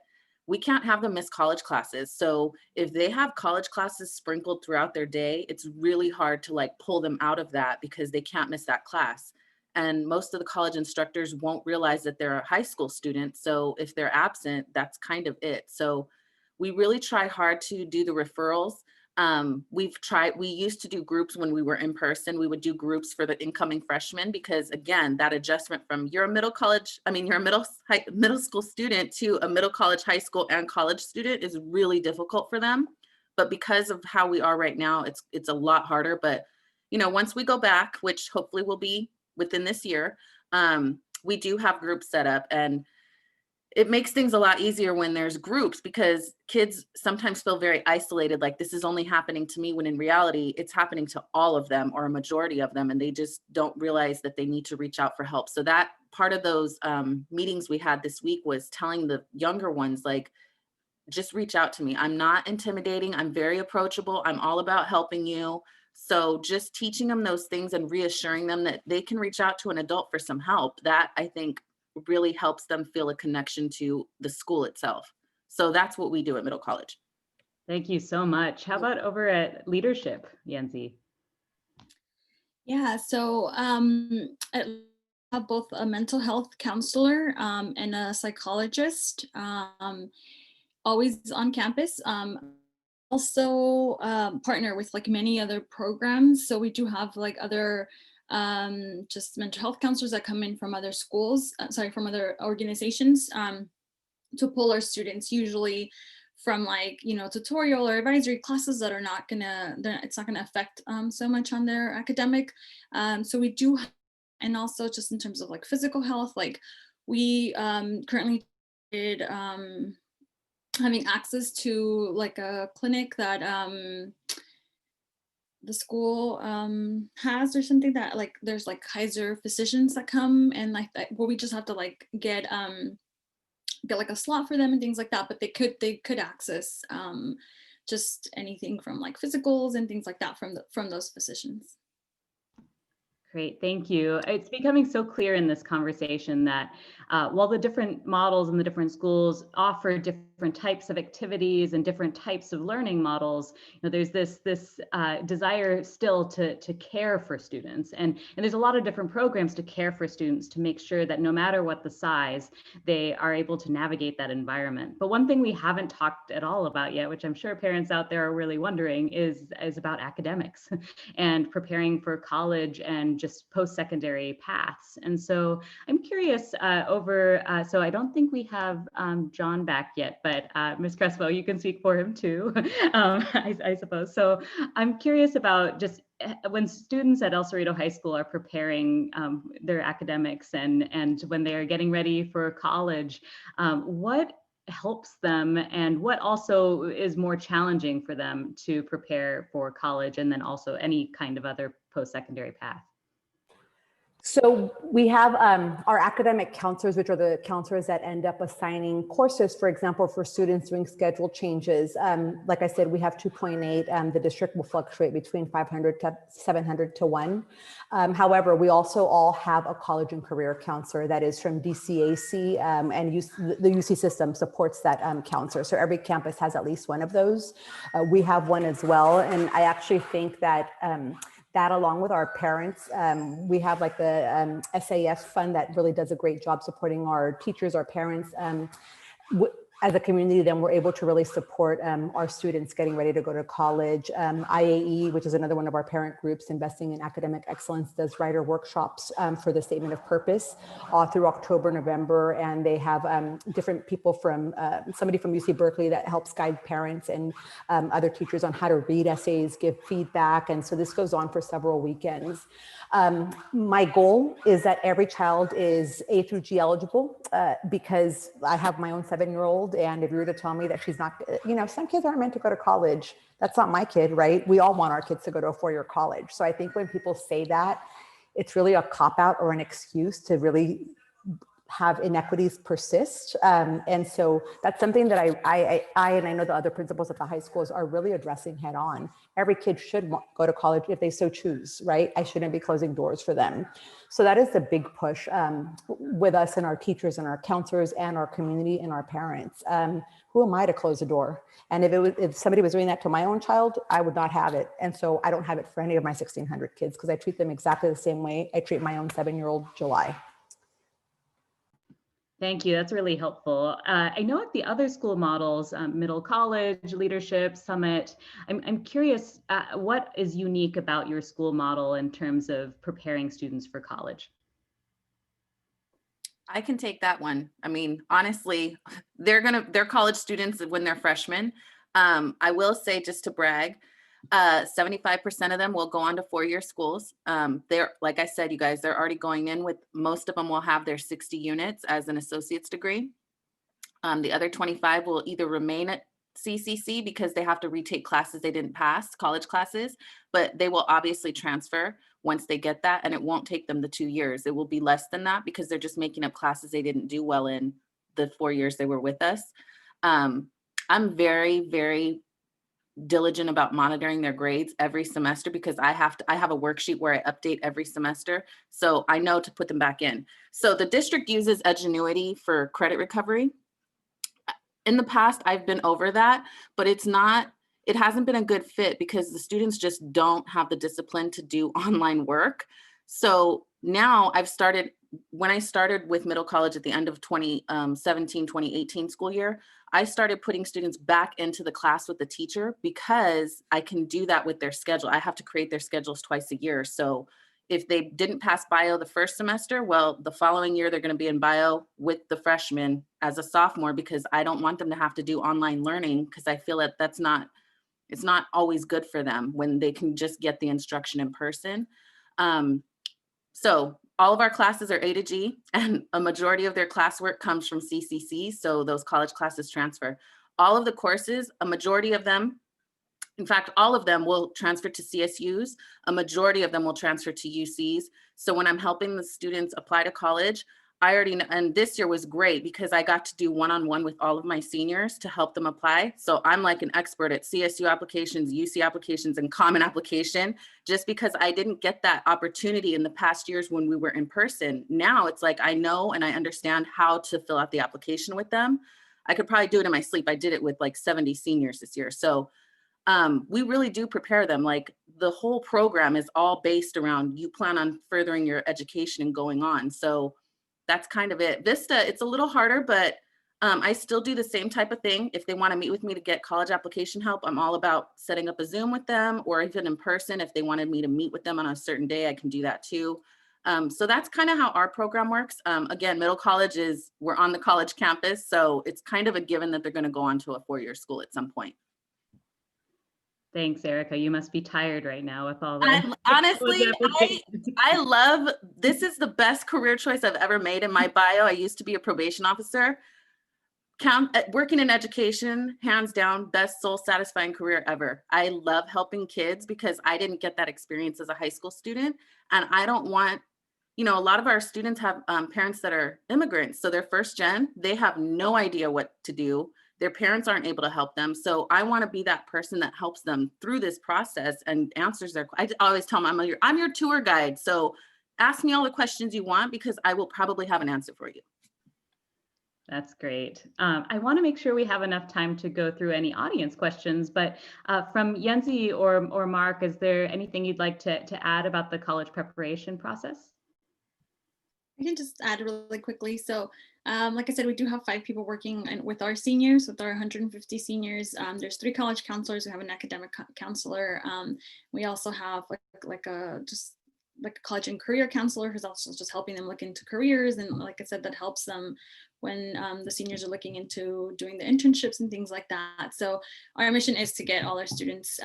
we can't have them miss college classes. So if they have college classes sprinkled throughout their day, it's really hard to like pull them out of that because they can't miss that class. And most of the college instructors won't realize that they're a high school student. So if they're absent, that's kind of it. So we really try hard to do the referrals. We used to do groups when we were in person. We would do groups for the incoming freshmen because again, that adjustment from you're a middle school student to a middle college, high school and college student is really difficult for them. But because of how we are right now, it's a lot harder. But you know, once we go back, which hopefully will be within this year, we do have groups set up, and it makes things a lot easier when there's groups because kids sometimes feel very isolated, like this is only happening to me, when in reality it's happening to all of them or a majority of them, and they just don't realize that they need to reach out for help. So that part of those meetings we had this week was telling the younger ones, like, just reach out to me. I'm not intimidating. I'm very approachable. I'm all about helping you. So just teaching them those things and reassuring them that they can reach out to an adult for some help, that I think really helps them feel a connection to the school itself. So that's what we do at middle college. Thank you so much. How about over at leadership, Yancy? Yeah, so I have both a mental health counselor and a psychologist always on campus. Also partner with like many other programs. So we do have like other just mental health counselors that come in from other schools, from other organizations to pull our students, usually from like, you know, tutorial or advisory classes that are not gonna, it's not gonna affect so much on their academic. So we do, and also just in terms of like physical health, like we currently did having access to like a clinic that the school has, or something, that like there's like Kaiser physicians that come and like that, where we just have to like get like a slot for them and things like that, but they could access just anything from like physicals and things like that from those physicians. Great, thank you. It's becoming so clear in this conversation that while the different models in the different schools offer different types of activities and different types of learning models, you know, there's this desire still to care for students, and there's a lot of different programs to care for students to make sure that no matter what the size, they are able to navigate that environment. But one thing we haven't talked at all about yet, which I'm sure parents out there are really wondering, is about academics and preparing for college and just post-secondary paths. And so I'm curious so I don't think we have John back yet, but Ms. Crespo, you can speak for him too, I suppose. So I'm curious about just when students at El Cerrito High School are preparing their academics and when they are getting ready for college, what helps them and what also is more challenging for them to prepare for college and then also any kind of other post-secondary path? So we have our academic counselors, which are the counselors that end up assigning courses, for example, for students doing schedule changes. Like I said, we have 2.8. The district will fluctuate between 500 to 700 to 1. However, we also all have a college and career counselor that is from DCAC, and the UC system supports that counselor. So every campus has at least one of those. We have one as well. And I actually think that that along with our parents, we have like the SAS fund that really does a great job supporting our teachers, our parents. As a community, then we're able to really support our students getting ready to go to college. IAE, which is another one of our parent groups investing in academic excellence, does writer workshops for the statement of purpose all through October, November. And they have different people from, somebody from UC Berkeley that helps guide parents and other teachers on how to read essays, give feedback. And so this goes on for several weekends. My goal is that every child is A through G eligible because I have my own 7-year-old. And if you were to tell me that she's not, some kids aren't meant to go to college. That's not my kid, right? We all want our kids to go to a 4-year college. So I think when people say that, it's really a cop-out or an excuse to really have inequities persist. And so that's something that I and I know the other principals at the high schools are really addressing head on. Every kid should go to college if they so choose, right? I shouldn't be closing doors for them. So that is the big push with us and our teachers and our counselors and our community and our parents. Who am I to close a door? And if somebody was doing that to my own child, I would not have it. And so I don't have it for any of my 1,600 kids because I treat them exactly the same way I treat my own 7-year-old July. Thank you. That's really helpful. I know at the other school models, middle college, leadership, summit, I'm curious, what is unique about your school model in terms of preparing students for college? I can take that one. I mean, honestly, they're college students when they're freshmen. I will say, just to brag, 75% of them will go on to 4-year schools. They're, like I said, you guys, they're already going in with, most of them will have their 60 units as an associate's degree. The other 25 will either remain at CCC because they have to retake classes they didn't pass, college classes, but they will obviously transfer once they get that, and it won't take them the 2 years. It will be less than that because they're just making up classes they didn't do well in the 4 years they were with us. I'm very, very diligent about monitoring their grades every semester because I have a worksheet where I update every semester. So I know to put them back in. So the district uses Edgenuity for credit recovery. In the past, I've been over that, but it hasn't been a good fit because the students just don't have the discipline to do online work. So now when I started with middle college at the end of 2017, 2018 school year, I started putting students back into the class with the teacher because I can do that with their schedule. I have to create their schedules twice a year. So if they didn't pass bio the first semester, well, the following year, they're going to be in bio with the freshmen as a sophomore because I don't want them to have to do online learning because I feel that it's not always good for them when they can just get the instruction in person. So all of our classes are A to G, and a majority of their classwork comes from CCC, so those college classes transfer. All of the courses, a majority of them, in fact, all of them will transfer to CSUs. A majority of them will transfer to UCs. So when I'm helping the students apply to college, I already know, and this year was great because I got to do one-on-one with all of my seniors to help them apply. So I'm like an expert at CSU applications, UC applications, and Common Application, just because I didn't get that opportunity in the past years when we were in person. Now it's like I know and I understand how to fill out the application with them. I could probably do it in my sleep. I did it with like 70 seniors this year. So we really do prepare them. Like the whole program is all based around you plan on furthering your education and going on. So that's kind of it. Vista, it's a little harder, but I still do the same type of thing. If they want to meet with me to get college application help, I'm all about setting up a Zoom with them, or even in person. If they wanted me to meet with them on a certain day, I can do that too. So that's kind of how our program works. Again, middle college we're on the college campus. So it's kind of a given that they're going to go on to a 4-year school at some point. Thanks, Erica. You must be tired right now with all that. Honestly, I love, this is the best career choice I've ever made. In my bio, I used to be a probation officer. Working in education, hands down, best soul satisfying career ever. I love helping kids because I didn't get that experience as a high school student. And I don't want you know, a lot of our students have parents that are immigrants. So they're first gen, they have no idea what to do. Their parents aren't able to help them. So I want to be that person that helps them through this process and answers their, I always tell them, I'm your tour guide. So ask me all the questions you want because I will probably have an answer for you. That's great. I want to make sure we have enough time to go through any audience questions, but from Yenzi or Mark, is there anything you'd like to add about the college preparation process? I can just add really quickly. So like I said, we do have 5 people working with our seniors, with our 150 seniors. There's 3 college counselors. We have an academic counselor. We also have like a college and career counselor who's also just helping them look into careers. And like I said, that helps them when the seniors are looking into doing the internships and things like that. So our mission is to get all our students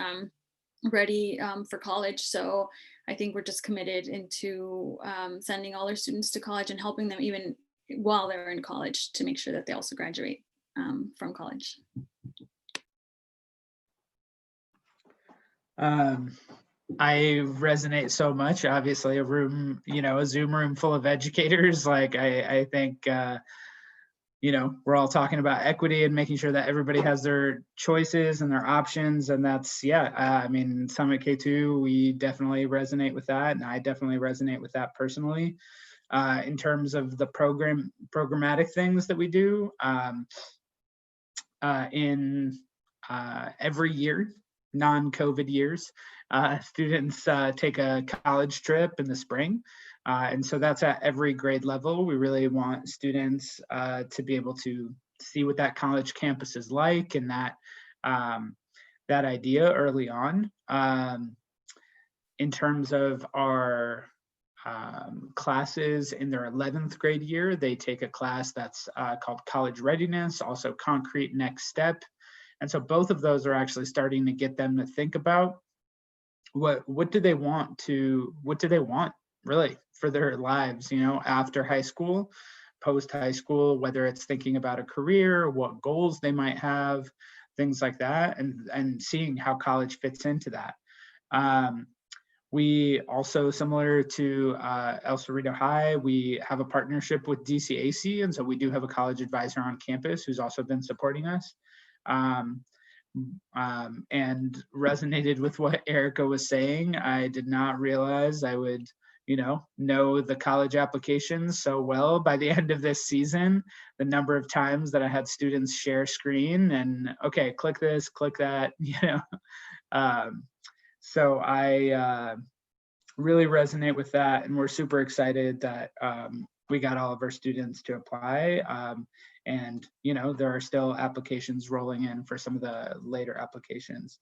ready for college. So I think we're just committed into sending all our students to college and helping them even while they're in college to make sure that they also graduate from college. I resonate so much. Obviously, a room, a Zoom room full of educators. Like I think, we're all talking about equity and making sure that everybody has their choices and their options. And that's, I mean, Summit K2, we definitely resonate with that. And I definitely resonate with that personally. In terms of the programmatic things that we do in every year, non-COVID years, students take a college trip in the spring. And so that's at every grade level. We really want students to be able to see what that college campus is like and that idea early on. In terms of our classes in their 11th grade year, they take a class that's called College Readiness, also Concrete Next Step. And so both of those are actually starting to get them to think about what do they want really for their lives, after high school, post high school, whether it's thinking about a career, what goals they might have, things like that, and seeing how college fits into that. We also, similar to El Cerrito High, we have a partnership with DCAC, and so we do have a college advisor on campus who's also been supporting us. And resonated with what Erica was saying. I did not realize I would, know the college applications so well by the end of this season. The number of times that I had students share screen and, okay, click this, click that, So I really resonate with that, and we're super excited that we got all of our students to apply. And there are still applications rolling in for some of the later applications.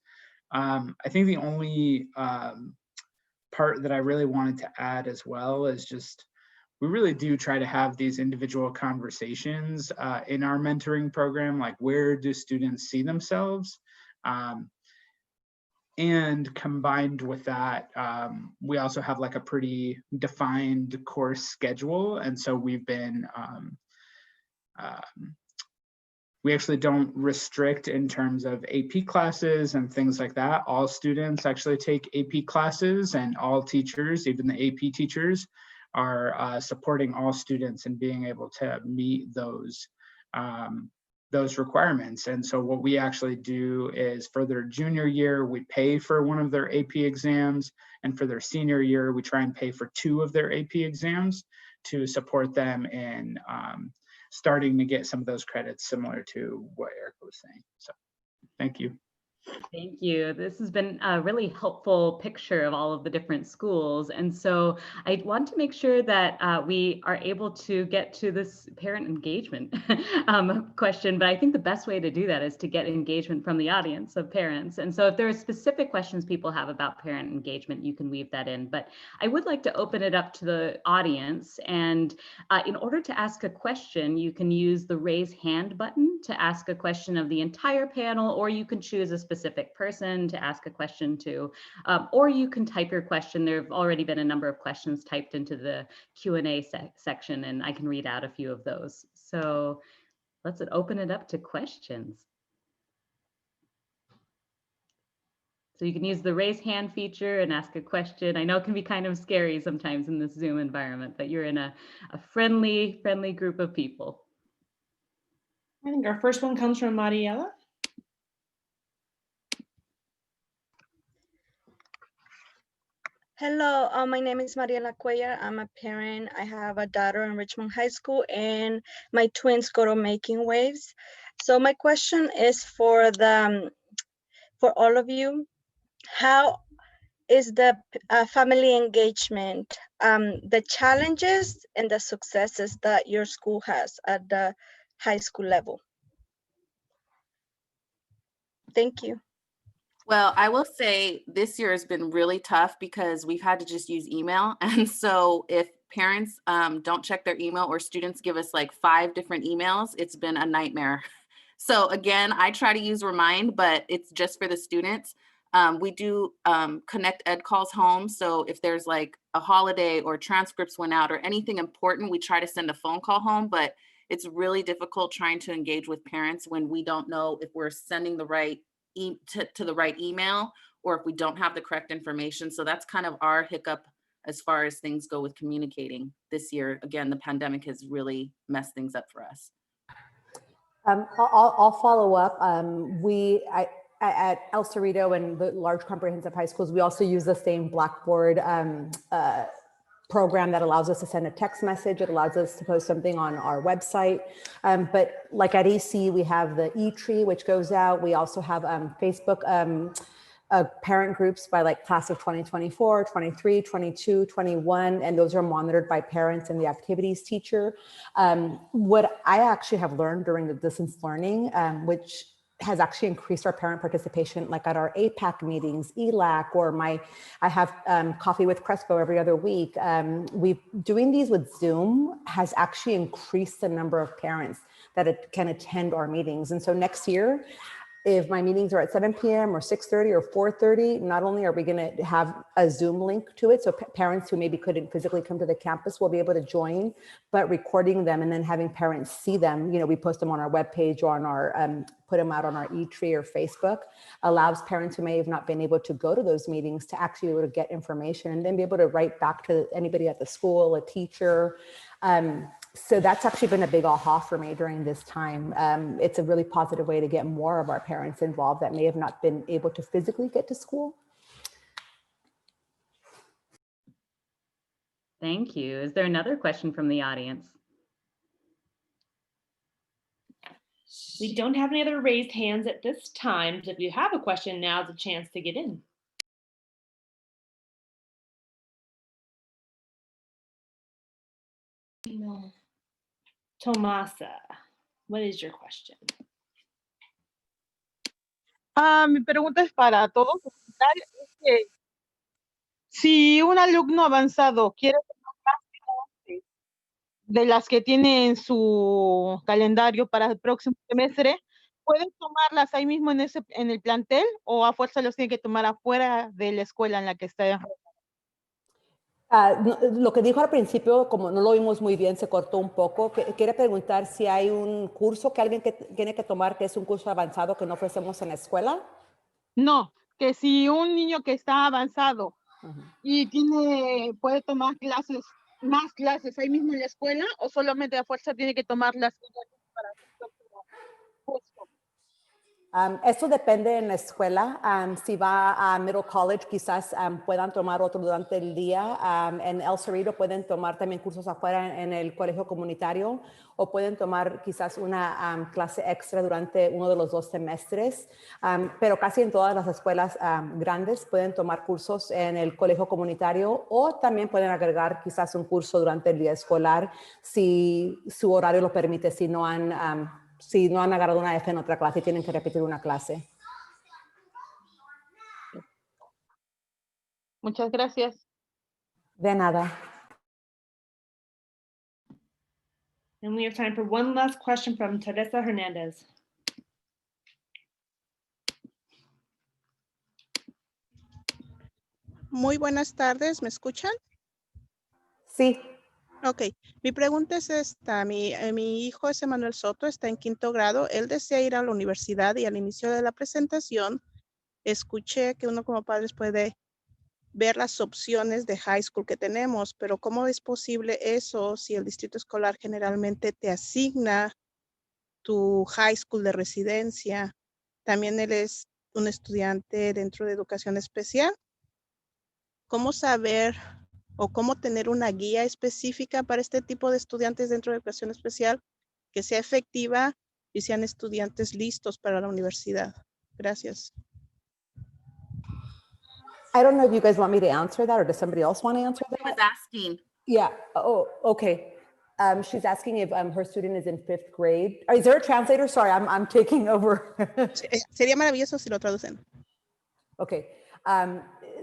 I think the only part that I really wanted to add as well is just we really do try to have these individual conversations in our mentoring program, like where do students see themselves? And combined with that, we also have like a pretty defined course schedule. And so we've been, we actually don't restrict in terms of AP classes and things like that. All students actually take AP classes, and all teachers, even the AP teachers, are supporting all students in being able to meet those requirements. And so what we actually do is for their junior year, we pay for one of their AP exams. And for their senior year, we try and pay for 2 of their AP exams to support them in starting to get some of those credits, similar to what Erica was saying. So thank you. Thank you. This has been a really helpful picture of all of the different schools. And so I want to make sure that we are able to get to this parent engagement question, but I think the best way to do that is to get engagement from the audience of parents. And so if there are specific questions people have about parent engagement, you can weave that in. But I would like to open it up to the audience. And in order to ask a question, you can use the raise hand button to ask a question of the entire panel, or you can choose a specific person to ask a question to, or you can type your question. There have already been a number of questions typed into the Q&A section, and I can read out a few of those. So let's open it up to questions. So you can use the raise hand feature and ask a question. I know it can be kind of scary sometimes in this Zoom environment, but you're in a friendly group of people. I think our first one comes from Mariela. Hello, my name is Mariela Cuellar. I'm a parent. I have a daughter in Richmond High School, and my twins go to Making Waves. So my question is for all of you. How is the family engagement, the challenges and the successes that your school has at the high school level? Thank you. Well, I will say this year has been really tough because we've had to just use email. And so if parents don't check their email or students give us like 5 different emails, it's been a nightmare. So again, I try to use Remind, but it's just for the students. We do connect ed calls home. So if there's like a holiday or transcripts went out or anything important, we try to send a phone call home, but it's really difficult trying to engage with parents when we don't know if we're sending the right to the right email or if we don't have the correct information. So that's kind of our hiccup as far as things go with communicating this year. Again, the pandemic has really messed things up for us. I'll follow up. At El Cerrito and the large comprehensive high schools, we also use the same Blackboard program that allows us to send a text message. It allows us to post something on our website. But like at EC, we have the e-tree, which goes out. We also have Facebook parent groups by like class of 2024, 23, 22, 21, and those are monitored by parents and the activities teacher. What I actually have learned during the distance learning, which has actually increased our parent participation, like at our APAC meetings, ELAC, or I have coffee with Crespo every other week. Doing these with Zoom has actually increased the number of parents that can attend our meetings. And so next year, if my meetings are at 7 p.m. or 6:30 or 4:30, not only are we going to have a Zoom link to it, so parents who maybe couldn't physically come to the campus will be able to join, but recording them and then having parents see them, we post them on our webpage or on our, put them out on our e-tree or Facebook, allows parents who may have not been able to go to those meetings to actually be able to get information and then be able to write back to anybody at the school, a teacher. So that's actually been a big aha for me during this time. It's a really positive way to get more of our parents involved that may have not been able to physically get to school. Thank you. Is there another question from the audience? We don't have any other raised hands at this time. So if you have a question, now's a chance to get in. No. Tomasa, what is your question? Mi pregunta es para todos. Es que si un alumno avanzado quiere tomar clases de las que tiene en su calendario para el próximo semestre, ¿pueden tomarlas ahí mismo en el plantel o a fuerza los tiene que tomar afuera de la escuela en la que está? Lo que dijo al principio, como no lo vimos muy bien, se cortó un poco. Quiere preguntar si hay un curso que alguien tiene que tomar que es un curso avanzado que no ofrecemos en la escuela. No, que si un niño que está avanzado y puede tomar más clases ahí mismo en la escuela o solamente a fuerza tiene que tomar las para su puesto. Esto depende en la escuela. Si va a middle college, quizás puedan tomar otro durante el día. En El Cerrito pueden tomar también cursos afuera en el colegio comunitario o pueden tomar quizás una clase extra durante uno de los 2 semestres. Pero casi en todas las escuelas grandes pueden tomar cursos en el colegio comunitario o también pueden agregar quizás un curso durante el día escolar si su horario lo permite, si no han agarrado una F en otra clase y tienen que repetir una clase. Muchas gracias. De nada. And we have time for one last question from Teresa Hernandez. Muy buenas tardes, ¿me escuchan? Sí. Ok, mi pregunta es esta. Mi hijo es Emanuel Soto, está en 5º grado. Él desea ir a la universidad y al inicio de la presentación escuché que uno como padres puede ver las opciones de high school que tenemos, pero ¿cómo es posible eso si el distrito escolar generalmente te asigna tu high school de residencia? También él es un estudiante dentro de educación especial. ¿Cómo saber o cómo tener una guía específica para este tipo de estudiantes dentro de educación especial que sea efectiva y sean estudiantes listos para la universidad? Gracias. I don't know if you guys want me to answer that or does somebody else want to answer I was that? asking. Yeah. Oh, okay. She's asking if her student is in 5th grade. Is there a translator? Sorry, I'm taking over. Sería maravilloso si lo traducen. Okay.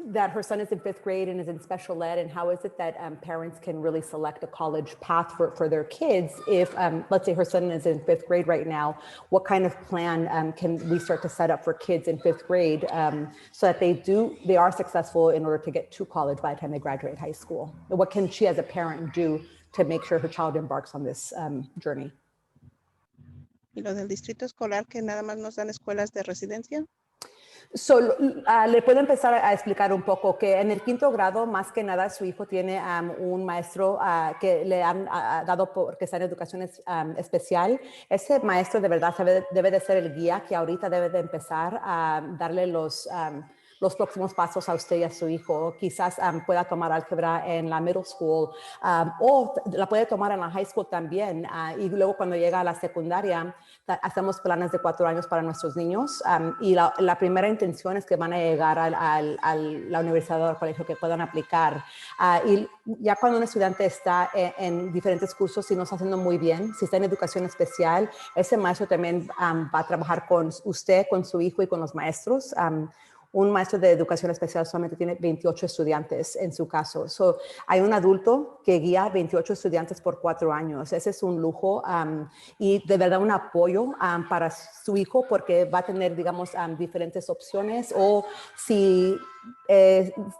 That her son is in 5th grade and is in special ed, and how is it that parents can really select a college path for their kids if, let's say her son is in 5th grade right now, what kind of plan can we start to set up for kids in 5th grade so that they are successful in order to get to college by the time they graduate high school? What can she as a parent do to make sure her child embarks on this journey? Y lo del distrito escolar que nada más nos dan escuelas de residencia. So, le puedo empezar a explicar un poco que en el 5º grado, más que nada, su hijo tiene un maestro que le han dado porque está en educación especial. Ese maestro de verdad debe de ser el guía que ahorita debe de empezar a darle los próximos pasos a usted y a su hijo. Quizás pueda tomar álgebra en la middle school o la puede tomar en la high school también. Y luego cuando llega a la secundaria, hacemos planes de 4 años para nuestros niños y la primera intención es que van a llegar a la universidad o al colegio que puedan aplicar. Y ya cuando un estudiante está en diferentes cursos y no está haciendo muy bien, si está en educación especial, ese maestro también va a trabajar con usted, con su hijo y con los maestros. Un maestro de educación especial solamente tiene 28 estudiantes en su caso. So, hay un adulto que guía 28 estudiantes por 4 años. Ese es un lujo y de verdad un apoyo para su hijo porque va a tener, digamos, diferentes opciones o si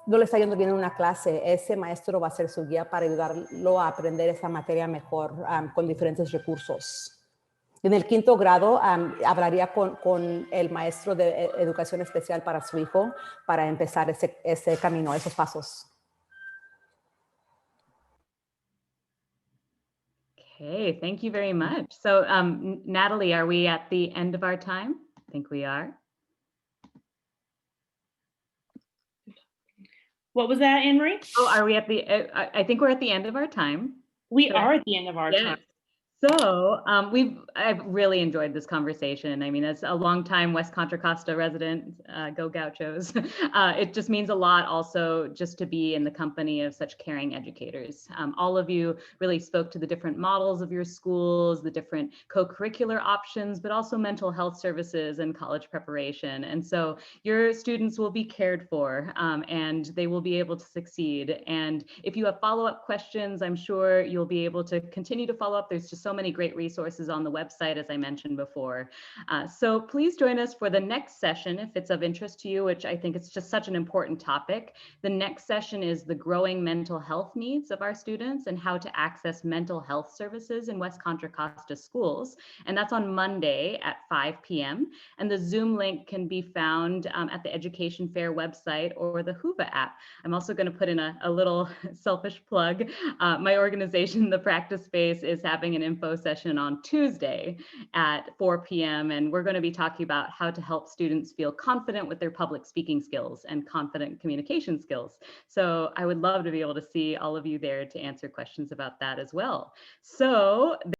no le está yendo bien en una clase, ese maestro va a ser su guía para ayudarlo a aprender esa materia mejor con diferentes recursos. En el 5º grado, hablaría con el maestro de educación especial para su hijo para empezar ese camino, esos pasos. Okay, thank you very much. So Natalie, are we at the end of our time? I think we are. What was that, Anne Marie? Oh, are we at the, I think we're at the end of our time. We are at the end of our time. So I've really enjoyed this conversation. I mean, as a longtime West Contra Costa resident, go Gauchos, it just means a lot also just to be in the company of such caring educators. All of you really spoke to the different models of your schools, the different co-curricular options, but also mental health services and college preparation. And so your students will be cared for and they will be able to succeed. And if you have follow-up questions, I'm sure you'll be able to continue to follow up. There's just so many great resources on the website, as I mentioned before. So please join us for the next session if it's of interest to you, which I think it's just such an important topic. The next session is the growing mental health needs of our students and how to access mental health services in West Contra Costa schools. And that's on Monday at 5 p.m. And the Zoom link can be found at the Education Fair website or the Whova app. I'm also going to put in a little selfish plug. My organization, The Practice Space, is having an info session on Tuesday at 4 p.m. And we're going to be talking about how to help students feel confident with their public speaking skills and confident communication skills. So I would love to be able to see all of you there to answer questions about that as well. So